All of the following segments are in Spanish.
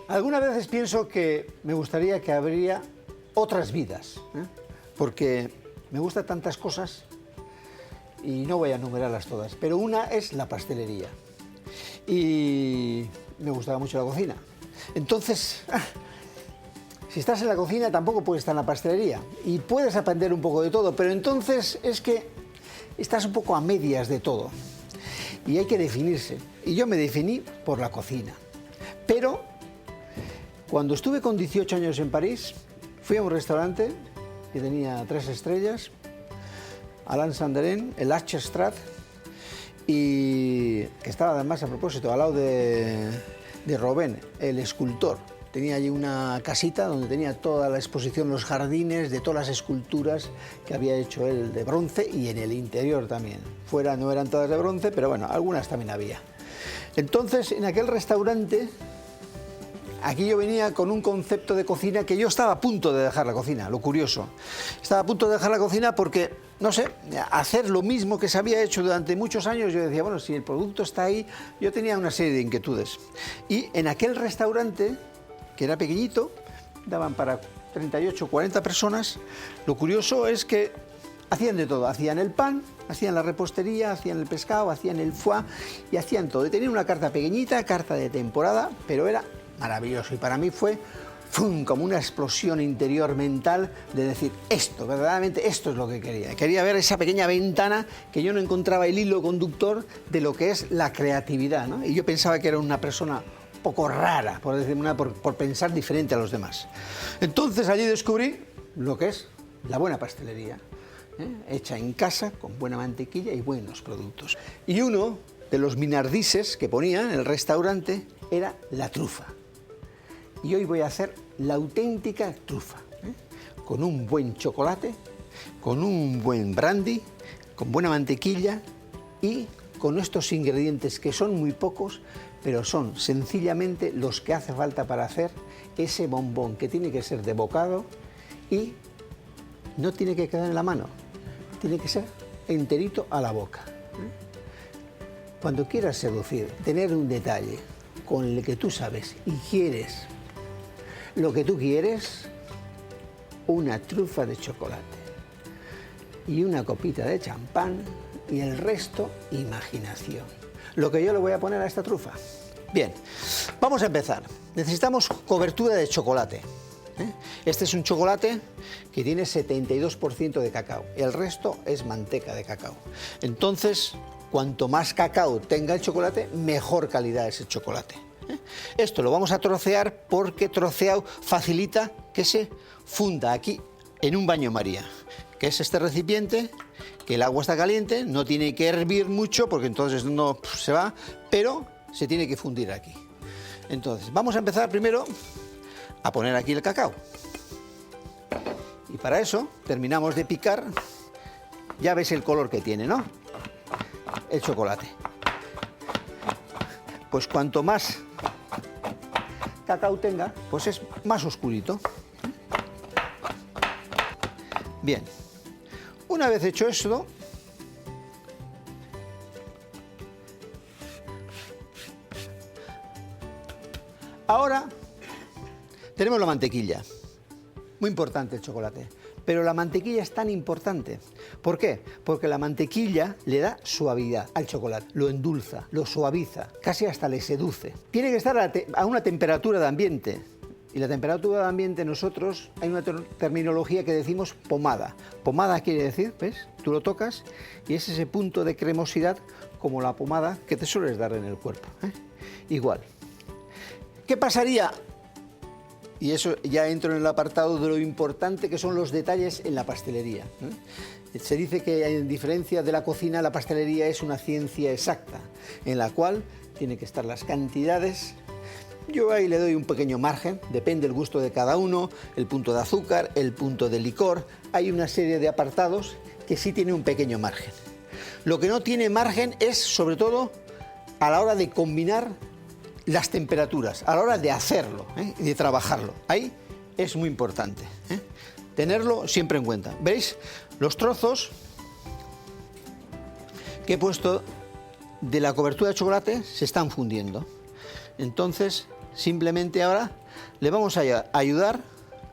Algunas veces pienso que me gustaría que habría otras vidas, porque me gustan tantas cosas y no voy a enumerarlas todas, pero una es la pastelería y me gustaba mucho la cocina. Entonces, si estás en la cocina tampoco puedes estar en la pastelería y puedes aprender un poco de todo, pero entonces es que estás un poco a medias de todo y hay que definirse. Y yo me definí por la cocina, pero cuando estuve con 18 años en París, fui a un restaurante que tenía 3 estrellas, Alain Sanderen, el Archerstraat, y que estaba además, a propósito, al lado de Robin, el escultor. Tenía allí una casita donde tenía toda la exposición, los jardines de todas las esculturas que había hecho él de bronce y en el interior también. Fuera no eran todas de bronce, pero bueno, algunas también había. Entonces, en aquel restaurante, aquí yo venía con un concepto de cocina que yo estaba a punto de dejar la cocina, lo curioso. Estaba a punto de dejar la cocina porque, no sé, hacer lo mismo que se había hecho durante muchos años, yo decía, bueno, si el producto está ahí, yo tenía una serie de inquietudes. Y en aquel restaurante, que era pequeñito, daban para 38 o 40 personas, lo curioso es que hacían de todo, hacían el pan, hacían la repostería, hacían el pescado, hacían el foie y hacían todo. Y tenían una carta pequeñita, carta de temporada, pero era maravilloso y para mí fue como una explosión interior mental de decir esto, verdaderamente esto es lo que quería. Quería ver esa pequeña ventana que yo no encontraba el hilo conductor de lo que es la creatividad, ¿no? Y yo pensaba que era una persona poco rara, por decir por pensar diferente a los demás. Entonces allí descubrí lo que es la buena pastelería, hecha en casa, con buena mantequilla y buenos productos. Y uno de los minardises que ponía en el restaurante era la trufa. Y hoy voy a hacer la auténtica trufa, con un buen chocolate, con un buen brandy, con buena mantequilla y con estos ingredientes que son muy pocos, pero son sencillamente los que hace falta para hacer ese bombón que tiene que ser de bocado y no tiene que quedar en la mano, tiene que ser enterito a la boca. Cuando quieras seducir, tener un detalle con el que tú sabes y quieres lo que tú quieres, una trufa de chocolate y una copita de champán y el resto, imaginación. Lo que yo le voy a poner a esta trufa. Bien, vamos a empezar. Necesitamos cobertura de chocolate. Este es un chocolate que tiene 72% de cacao y el resto es manteca de cacao. Entonces, cuanto más cacao tenga el chocolate, mejor calidad es el chocolate. Esto lo vamos a trocear porque troceado facilita que se funda aquí en un baño María, que es este recipiente, que el agua está caliente, no tiene que hervir mucho porque entonces no se va, pero se tiene que fundir aquí. Entonces, vamos a empezar primero a poner aquí el cacao. Y para eso terminamos de picar, ya ves el color que tiene, ¿no? El chocolate. Pues cuanto más cacao tenga, pues es más oscurito. Bien, una vez hecho esto, ahora tenemos la mantequilla. Muy importante el chocolate. Pero la mantequilla es tan importante. ¿Por qué? Porque la mantequilla le da suavidad al chocolate, lo endulza, lo suaviza, casi hasta le seduce. Tiene que estar a una temperatura de ambiente. Y la temperatura de ambiente nosotros, hay una terminología que decimos pomada. Pomada quiere decir, ¿ves? Tú lo tocas y es ese punto de cremosidad como la pomada que te sueles dar en el cuerpo. Igual. ¿Qué pasaría? Y eso ya entro en el apartado de lo importante que son los detalles en la pastelería. Se dice que en diferencia de la cocina, la pastelería es una ciencia exacta, en la cual tienen que estar las cantidades. Yo ahí le doy un pequeño margen, depende del gusto de cada uno, el punto de azúcar, el punto de licor. Hay una serie de apartados que sí tiene un pequeño margen. Lo que no tiene margen es, sobre todo, a la hora de combinar las temperaturas, a la hora de hacerlo, de trabajarlo. Ahí es muy importante, tenerlo siempre en cuenta. ¿Veis? Los trozos que he puesto de la cobertura de chocolate se están fundiendo. Entonces, simplemente ahora le vamos a ayudar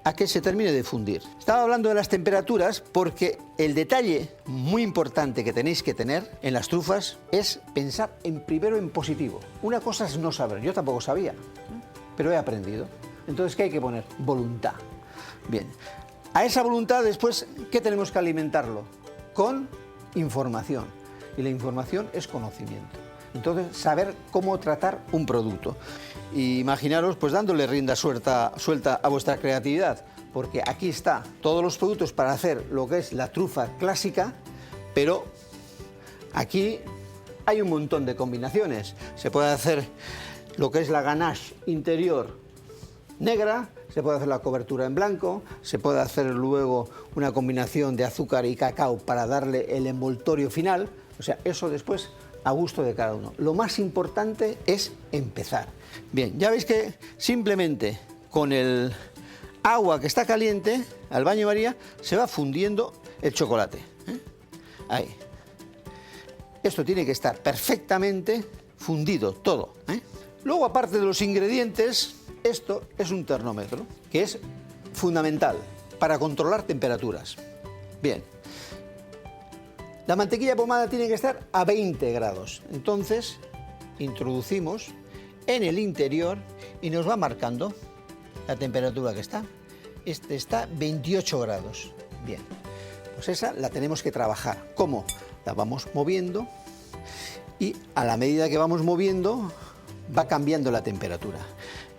a que se termine de fundir. Estaba hablando de las temperaturas porque el detalle muy importante que tenéis que tener en las trufas es pensar primero en positivo. Una cosa es no saber, yo tampoco sabía, pero he aprendido. Entonces, ¿qué hay que poner? Voluntad. Bien, a esa voluntad después, ¿qué tenemos que alimentarlo? Con información. Y la información es conocimiento. Entonces, saber cómo tratar un producto. Y imaginaros, pues dándole rienda suelta a vuestra creatividad, porque aquí está todos los productos para hacer lo que es la trufa clásica, pero aquí hay un montón de combinaciones. Se puede hacer lo que es la ganache interior negra, se puede hacer la cobertura en blanco, se puede hacer luego una combinación de azúcar y cacao para darle el envoltorio final. O sea, eso después a gusto de cada uno. Lo más importante es empezar. Bien, ya veis que simplemente con el agua que está caliente, al baño María, se va fundiendo el chocolate. Ahí. Esto tiene que estar perfectamente fundido, todo. Luego, aparte de los ingredientes, esto es un termómetro, que es fundamental para controlar temperaturas. Bien. La mantequilla pomada tiene que estar a 20 grados. Entonces, introducimos en el interior y nos va marcando la temperatura que está. Este está 28 grados. Bien, pues esa la tenemos que trabajar. ¿Cómo? La vamos moviendo y a la medida que vamos moviendo va cambiando la temperatura.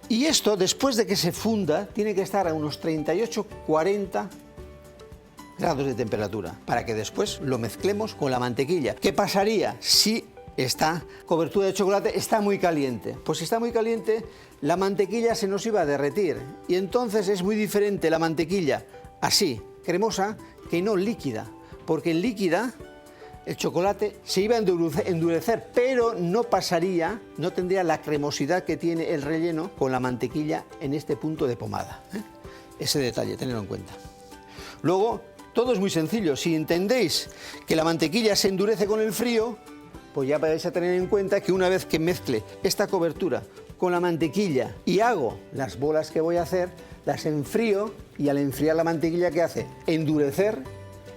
Y esto, después de que se funda, tiene que estar a unos 38-40 grados de temperatura, para que después lo mezclemos con la mantequilla. ¿Qué pasaría si esta cobertura de chocolate está muy caliente? Pues si está muy caliente, la mantequilla se nos iba a derretir, y entonces es muy diferente la mantequilla así, cremosa, que no líquida, porque en líquida el chocolate se iba a endurecer, pero no pasaría, no tendría la cremosidad que tiene el relleno con la mantequilla en este punto de pomada. Ese detalle, tenedlo en cuenta. Luego, todo es muy sencillo. Si entendéis que la mantequilla se endurece con el frío, pues ya vais a tener en cuenta que una vez que mezcle esta cobertura con la mantequilla y hago las bolas que voy a hacer, las enfrío, y al enfriar la mantequilla, ¿qué hace? Endurecer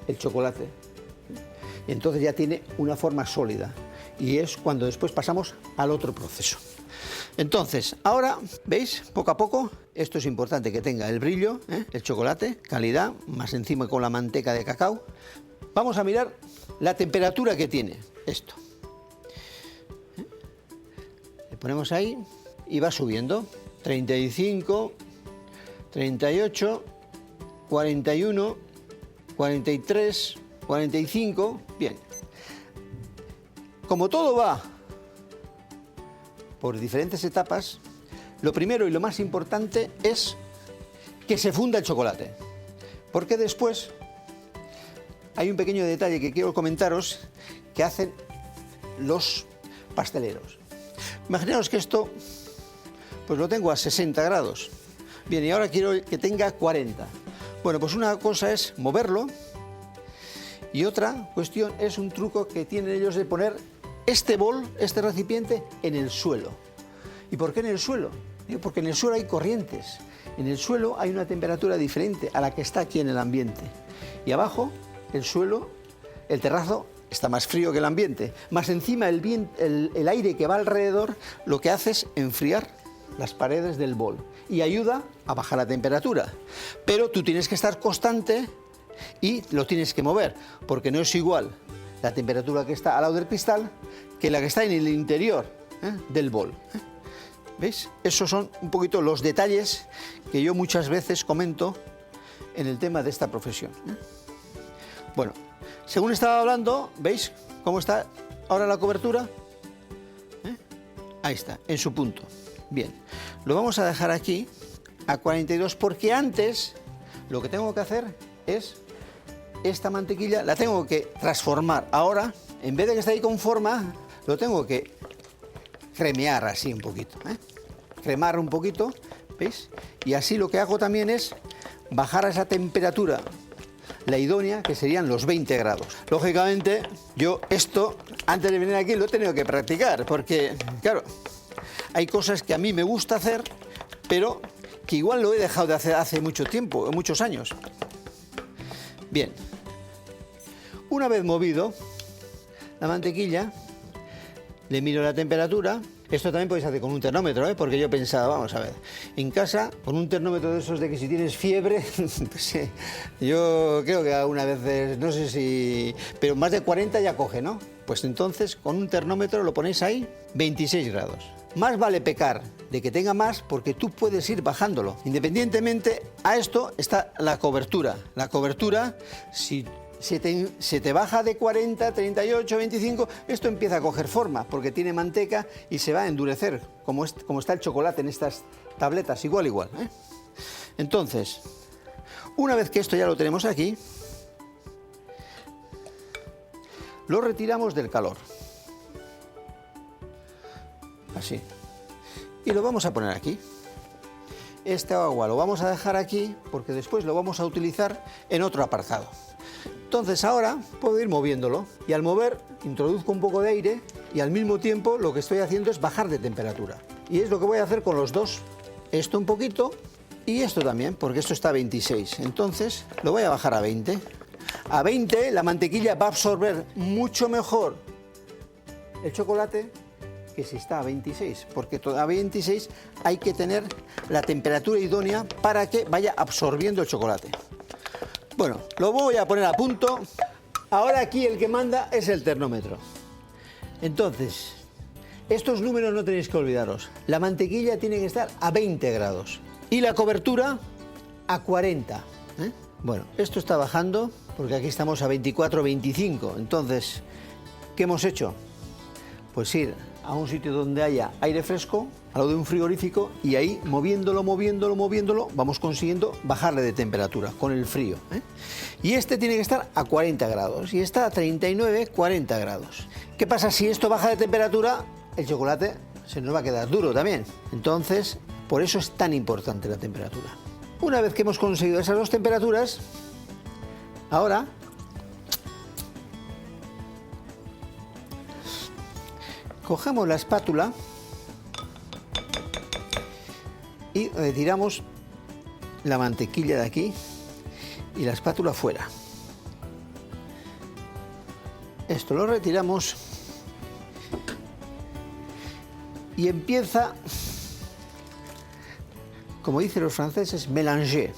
el chocolate. Y entonces ya tiene una forma sólida. Y es cuando después pasamos al otro proceso. Entonces, ahora, ¿veis? Poco a poco, esto es importante que tenga el brillo, el chocolate, calidad, más encima con la manteca de cacao. Vamos a mirar la temperatura que tiene esto. Le ponemos ahí y va subiendo. 35, 38, 41, 43, 45, bien. Como todo va por diferentes etapas, lo primero y lo más importante es que se funda el chocolate, porque después hay un pequeño detalle que quiero comentaros que hacen los pasteleros. Imaginaos que esto pues lo tengo a 60 grados, bien, y ahora quiero que tenga 40. Bueno, pues una cosa es moverlo y otra cuestión es un truco que tienen ellos de poner este bol, este recipiente, en el suelo. ¿Y por qué en el suelo? Porque en el suelo hay corrientes. En el suelo hay una temperatura diferente a la que está aquí en el ambiente. Y abajo, el suelo, el terrazo, está más frío que el ambiente. Más encima, el aire que va alrededor, lo que hace es enfriar las paredes del bol y ayuda a bajar la temperatura. Pero tú tienes que estar constante y lo tienes que mover, porque no es igual la temperatura que está al lado del cristal que la que está en el interior del bol. ¿Veis? Esos son un poquito los detalles que yo muchas veces comento en el tema de esta profesión. Bueno, según estaba hablando, ¿veis cómo está ahora la cobertura? Ahí está, en su punto. Bien, lo vamos a dejar aquí a 42, porque antes lo que tengo que hacer es esta mantequilla, la tengo que transformar. Ahora, en vez de que esté ahí con forma, lo tengo que cremear así un poquito, cremar un poquito, ¿veis? Y así lo que hago también es bajar a esa temperatura, la idónea, que serían los 20 grados. Lógicamente, yo esto, antes de venir aquí, lo he tenido que practicar, porque, claro, hay cosas que a mí me gusta hacer, pero que igual lo he dejado de hacer hace mucho tiempo, muchos años. Bien, una vez movido la mantequilla, le miro la temperatura. Esto también podéis hacer con un termómetro, porque yo pensaba, vamos a ver, en casa, con un termómetro de esos de que si tienes fiebre, pues, yo creo que alguna vez, no sé si, pero más de 40 ya coge, ¿no? Pues entonces, con un termómetro lo ponéis ahí, 26 grados. Más vale pecar de que tenga más, porque tú puedes ir bajándolo. Independientemente a esto está la cobertura. La cobertura, si se te baja de 40, 38, 25, esto empieza a coger forma, porque tiene manteca y se va a endurecer, como está el chocolate en estas tabletas, igual. Entonces, una vez que esto ya lo tenemos aquí, lo retiramos del calor. Así. Y lo vamos a poner aquí. Este agua lo vamos a dejar aquí, porque después lo vamos a utilizar en otro apartado. Entonces ahora puedo ir moviéndolo, y al mover introduzco un poco de aire y al mismo tiempo lo que estoy haciendo es bajar de temperatura. Y es lo que voy a hacer con los dos. Esto un poquito y esto también, porque esto está a 26. Entonces lo voy a bajar a 20. A 20 la mantequilla va a absorber mucho mejor el chocolate que si está a 26, porque a 26 hay que tener la temperatura idónea para que vaya absorbiendo el chocolate. Bueno, lo voy a poner a punto. Ahora aquí el que manda es el termómetro. Entonces, estos números no tenéis que olvidaros. La mantequilla tiene que estar a 20 grados y la cobertura a 40. Bueno, esto está bajando porque aquí estamos a 24, 25. Entonces, ¿qué hemos hecho? Pues ir a un sitio donde haya aire fresco, al lado de un frigorífico, y ahí moviéndolo, vamos consiguiendo bajarle de temperatura con el frío. Y este tiene que estar a 40 grados y está a 39, 40 grados. ¿Qué pasa si esto baja de temperatura? El chocolate se nos va a quedar duro también. Entonces, por eso es tan importante la temperatura. Una vez que hemos conseguido esas dos temperaturas, ahora cogemos la espátula y retiramos la mantequilla de aquí y la espátula fuera. Esto lo retiramos y empieza, como dicen los franceses, mélanger.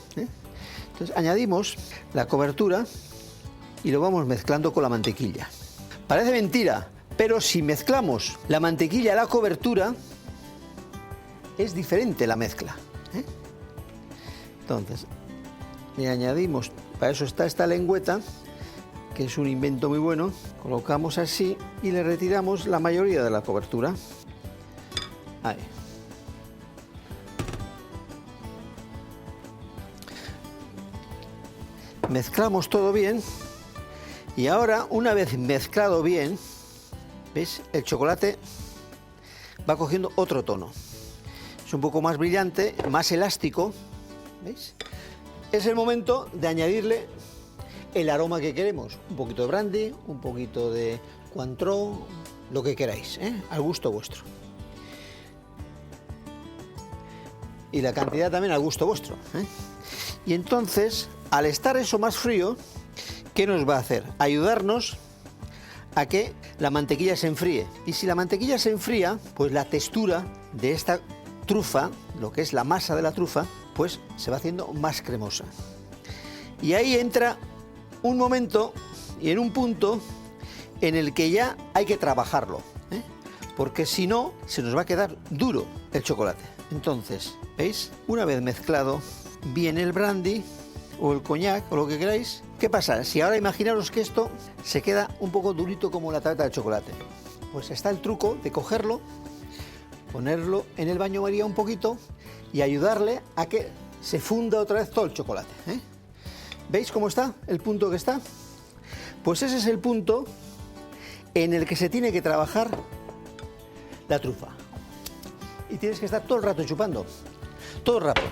Entonces añadimos la cobertura y lo vamos mezclando con la mantequilla. Parece mentira, pero si mezclamos la mantequilla a la cobertura, es diferente la mezcla. Entonces, le añadimos, para eso está esta lengüeta, que es un invento muy bueno, colocamos así y le retiramos la mayoría de la cobertura. Ahí. Mezclamos todo bien y ahora, una vez mezclado bien, ¿veis? El chocolate va cogiendo otro tono. Es un poco más brillante, más elástico. ¿Veis? Es el momento de añadirle el aroma que queremos. Un poquito de brandy, un poquito de Cointreau, lo que queráis, al gusto vuestro. Y la cantidad también al gusto vuestro. Y entonces, al estar eso más frío, ¿qué nos va a hacer? Ayudarnos a que la mantequilla se enfríe. Y si la mantequilla se enfría, pues la textura de esta trufa, lo que es la masa de la trufa, pues se va haciendo más cremosa. Y ahí entra un momento y en un punto en el que ya hay que trabajarlo, porque si no, se nos va a quedar duro el chocolate. Entonces, ¿veis? Una vez mezclado bien el brandy o el coñac o lo que queráis, ¿qué pasa? Si ahora imaginaros que esto se queda un poco durito como la tableta de chocolate, pues está el truco de cogerlo, ponerlo en el baño María un poquito y ayudarle a que se funda otra vez todo el chocolate. ¿Veis cómo está el punto que está? Pues ese es el punto en el que se tiene que trabajar la trufa. Y tienes que estar todo el rato chupando, todo el rato.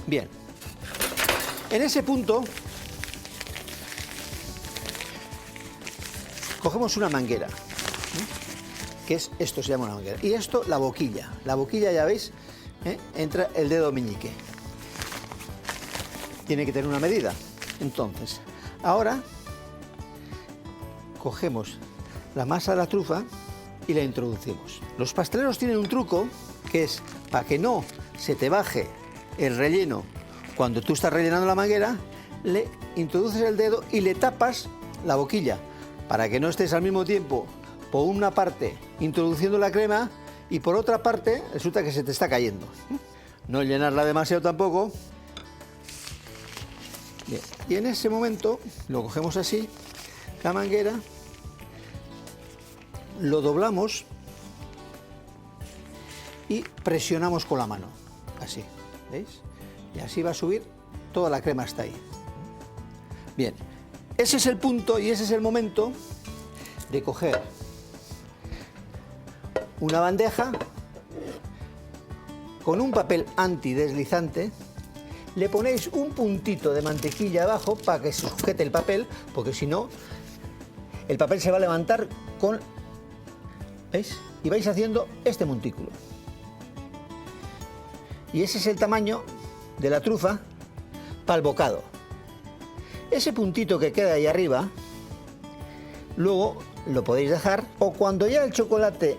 Bien. En ese punto cogemos una manguera, que es esto, se llama una manguera. Y esto, la boquilla. La boquilla, ya veis, entra el dedo meñique. Tiene que tener una medida. Entonces, ahora cogemos la masa de la trufa y la introducimos. Los pasteleros tienen un truco que es para que no se te baje el relleno cuando tú estás rellenando la manguera, le introduces el dedo y le tapas la boquilla para que no estés al mismo tiempo por una parte introduciendo la crema y por otra parte resulta que se te está cayendo. No llenarla demasiado tampoco. Bien. Y en ese momento lo cogemos así, la manguera, lo doblamos y presionamos con la mano, así, ¿veis? Y así va a subir toda la crema hasta ahí. Bien, ese es el punto y ese es el momento de coger una bandeja con un papel antideslizante, le ponéis un puntito de mantequilla abajo para que se sujete el papel, porque si no, el papel se va a levantar con... ¿Veis? Y vais haciendo este montículo. Y ese es el tamaño de la trufa para el bocado. Ese puntito que queda ahí arriba, luego lo podéis dejar, o cuando ya el chocolate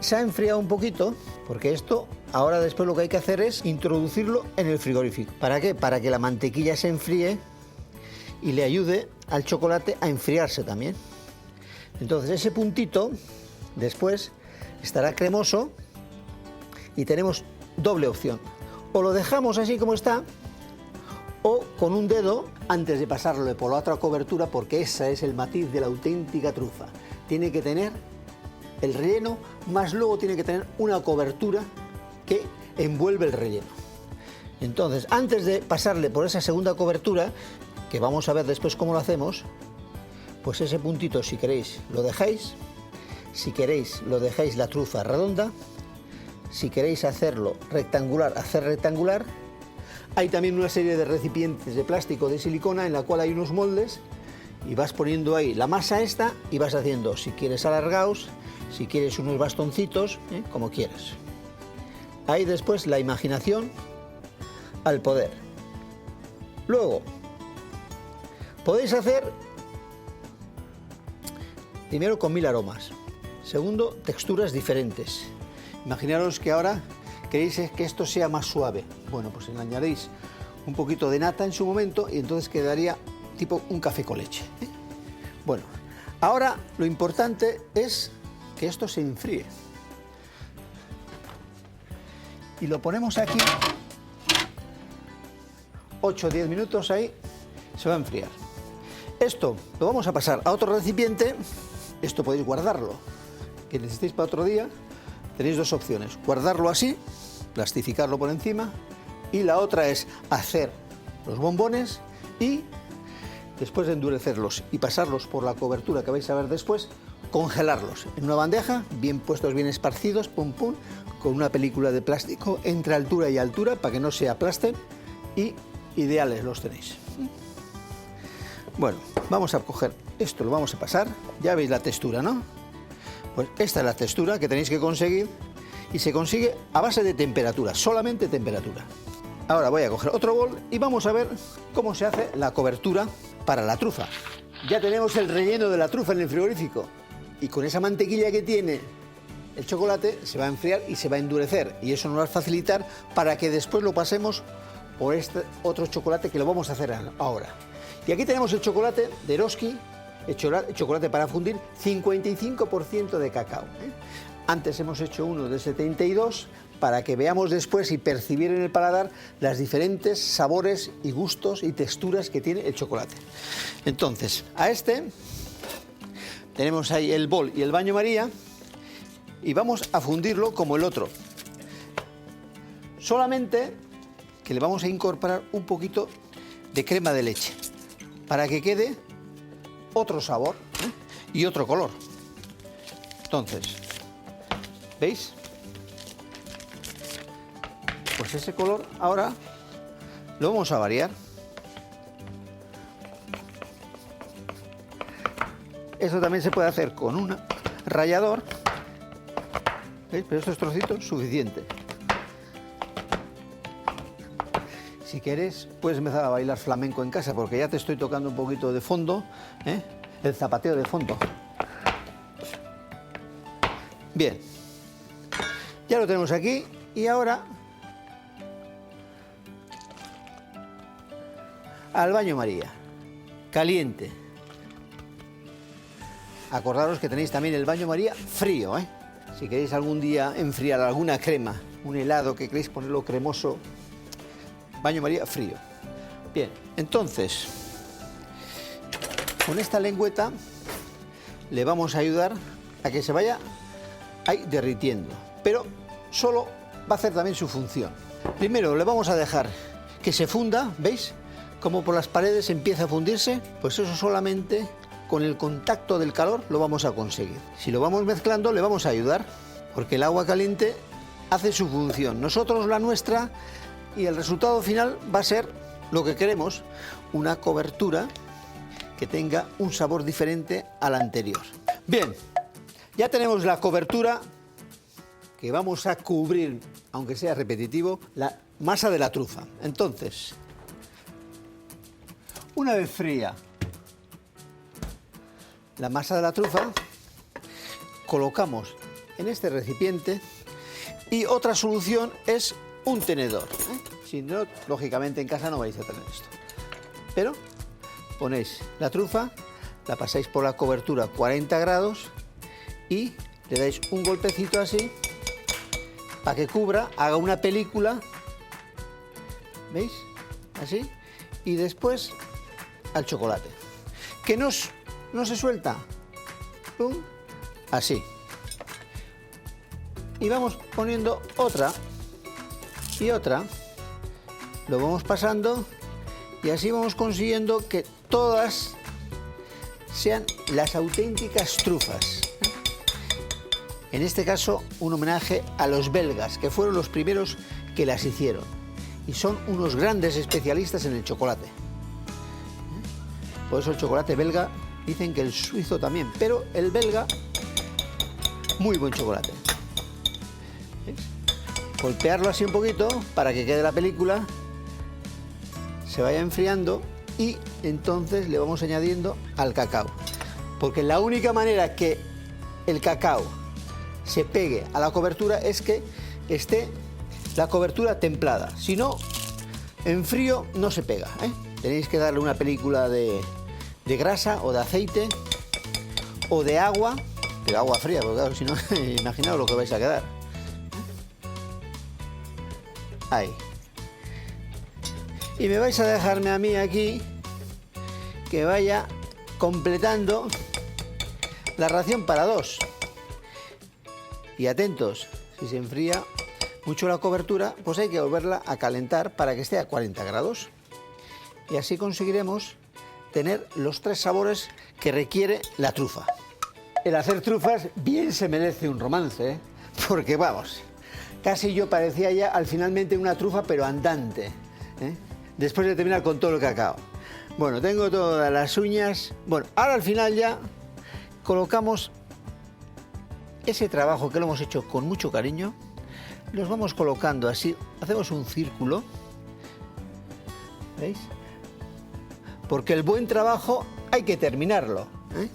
se ha enfriado un poquito, porque esto ahora después lo que hay que hacer es introducirlo en el frigorífico. ¿Para qué? Para que la mantequilla se enfríe y le ayude al chocolate a enfriarse también. Entonces ese puntito después estará cremoso y tenemos doble opción. O lo dejamos así como está, o con un dedo antes de pasarlo por la otra cobertura, porque ese es el matiz de la auténtica trufa. Tiene que tener el relleno, más luego tiene que tener una cobertura que envuelve el relleno. Entonces, antes de pasarle por esa segunda cobertura, que vamos a ver después cómo lo hacemos, pues ese puntito, si queréis, lo dejáis. Si queréis, lo dejáis la trufa redonda. Si queréis hacerlo rectangular, hacer rectangular. Hay también una serie de recipientes de plástico, de silicona, en la cual hay unos moldes y vas poniendo ahí la masa esta y vas haciendo, si quieres alargados, si quieres unos bastoncitos, como quieras. Ahí después la imaginación al poder. Luego, podéis hacer, primero, con 1000 aromas. Segundo, texturas diferentes. Imaginaros que ahora queréis que esto sea más suave. Bueno, pues le añadéis un poquito de nata en su momento y entonces quedaría tipo un café con leche. Bueno, ahora lo importante es que esto se enfríe. Y lo ponemos aquí, 8 o 10 minutos ahí, se va a enfriar. Esto lo vamos a pasar a otro recipiente. Esto podéis guardarlo, que necesitéis para otro día. Tenéis dos opciones: guardarlo así, plastificarlo por encima, y la otra es hacer los bombones y después de endurecerlos y pasarlos por la cobertura que vais a ver después, congelarlos en una bandeja, bien puestos, bien esparcidos, pum pum, con una película de plástico entre altura y altura para que no se aplasten, y ideales los tenéis. Bueno, vamos a coger esto, lo vamos a pasar. Ya veis la textura, ¿no? Pues esta es la textura que tenéis que conseguir y se consigue a base de temperatura, solamente temperatura. Ahora voy a coger otro bol y vamos a ver cómo se hace la cobertura para la trufa. Ya tenemos el relleno de la trufa en el frigorífico y con esa mantequilla que tiene el chocolate se va a enfriar y se va a endurecer, y eso nos va a facilitar para que después lo pasemos por este otro chocolate que lo vamos a hacer ahora. Y aquí tenemos el chocolate de Eroski, el chocolate para fundir, 55% de cacao. Antes hemos hecho uno de 72 para que veamos después y percibir en el paladar las diferentes sabores y gustos y texturas que tiene el chocolate. Entonces, a este tenemos ahí el bol y el baño María y vamos a fundirlo como el otro. Solamente que le vamos a incorporar un poquito de crema de leche para que quede otro sabor y otro color. Entonces, ¿veis? Pues ese color ahora lo vamos a variar. Eso también se puede hacer con un rallador ¿Veis? Pero estos trocitos, suficiente. Si quieres, puedes empezar a bailar flamenco en casa, porque ya te estoy tocando un poquito de fondo, ¿eh? El zapateo de fondo. Bien, ya lo tenemos aquí y ahora al baño María, caliente. Acordaros que tenéis también el baño María frío, ¿eh? Si queréis algún día enfriar alguna crema, un helado que queréis ponerlo cremoso, baño María frío. Bien, entonces, con esta lengüeta le vamos a ayudar a que se vaya ahí derritiendo, pero solo va a hacer también su función. Primero le vamos a dejar que se funda, ¿veis? Como por las paredes empieza a fundirse, pues eso solamente con el contacto del calor lo vamos a conseguir. Si lo vamos mezclando le vamos a ayudar, porque el agua caliente hace su función, nosotros la nuestra, y el resultado final va a ser lo que queremos, una cobertura que tenga un sabor diferente al anterior. Bien, ya tenemos la cobertura que vamos a cubrir, aunque sea repetitivo, la masa de la trufa. Entonces, una vez fría la masa de la trufa, colocamos en este recipiente y otra solución es un tenedor, ¿eh? Si no, lógicamente en casa no vais a tener esto. Pero ponéis la trufa, la pasáis por la cobertura 40 grados y le dais un golpecito así para que cubra, haga una película, ¿veis? Así. Y después al chocolate, que no se suelta. ¡Pum! Así. Y vamos poniendo otra y otra. Lo vamos pasando y así vamos consiguiendo que todas sean las auténticas trufas. En este caso, un homenaje a los belgas, que fueron los primeros que las hicieron. Y son unos grandes especialistas en el chocolate. Por eso el chocolate belga, dicen que el suizo también, pero el belga, muy buen chocolate. ¿Veis? Golpearlo así un poquito para que quede la película, se vaya enfriando y entonces le vamos añadiendo al cacao. Porque la única manera que el cacao se pegue a la cobertura es que esté la cobertura templada. Si no, en frío no se pega, ¿eh? Tenéis que darle una película de grasa o de aceite o de agua, pero agua fría, porque claro, si no, imaginaos lo que vais a quedar. Ahí. Y me vais a dejarme a mí aquí que vaya completando la ración para dos. Y atentos, si se enfría mucho la cobertura, pues hay que volverla a calentar para que esté a 40 grados. Y así conseguiremos tener los tres sabores que requiere la trufa. El hacer trufas bien se merece un romance, ¿eh? Porque vamos, casi yo parecía ya al finalmente una trufa pero andante, ¿eh? Después de terminar con todo el cacao. Bueno, tengo todas las uñas. Bueno, ahora al final ya colocamos ese trabajo que lo hemos hecho con mucho cariño. Los vamos colocando así, hacemos un círculo, ¿veis? Porque el buen trabajo hay que terminarlo, ¿eh?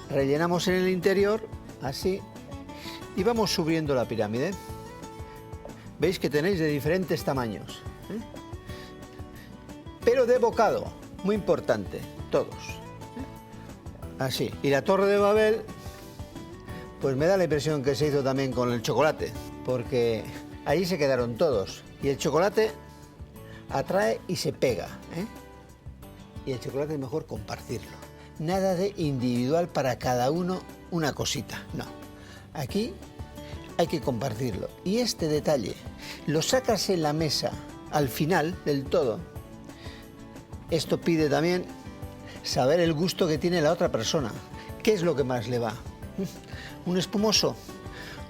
Rellenamos en el interior, así, y vamos subiendo la pirámide. Veis que tenéis de diferentes tamaños, ¿eh? Pero de bocado, muy importante, todos, ¿eh? Así. Y la Torre de Babel, pues me da la impresión que se hizo también con el chocolate, porque allí se quedaron todos. Y el chocolate atrae y se pega, ¿eh? Y el chocolate es mejor compartirlo. Nada de individual para cada uno una cosita, no. Aquí hay que compartirlo. Y este detalle lo sacas en la mesa al final del todo. Esto pide también saber el gusto que tiene la otra persona. ¿Qué es lo que más le va? ¿Un espumoso?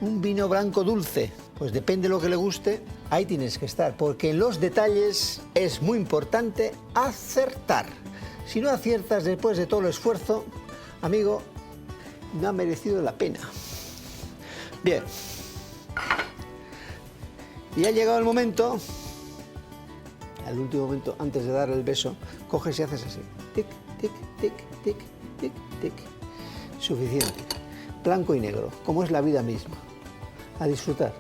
¿Un vino blanco dulce? Pues depende de lo que le guste, ahí tienes que estar, porque en los detalles es muy importante acertar. Si no aciertas después de todo el esfuerzo, amigo, no ha merecido la pena. Bien, Y ha llegado el momento, al último momento, antes de dar el beso, coges y haces así. Tic, tic, tic, tic, tic, tic. Suficiente. Blanco y negro, como es la vida misma. A disfrutar.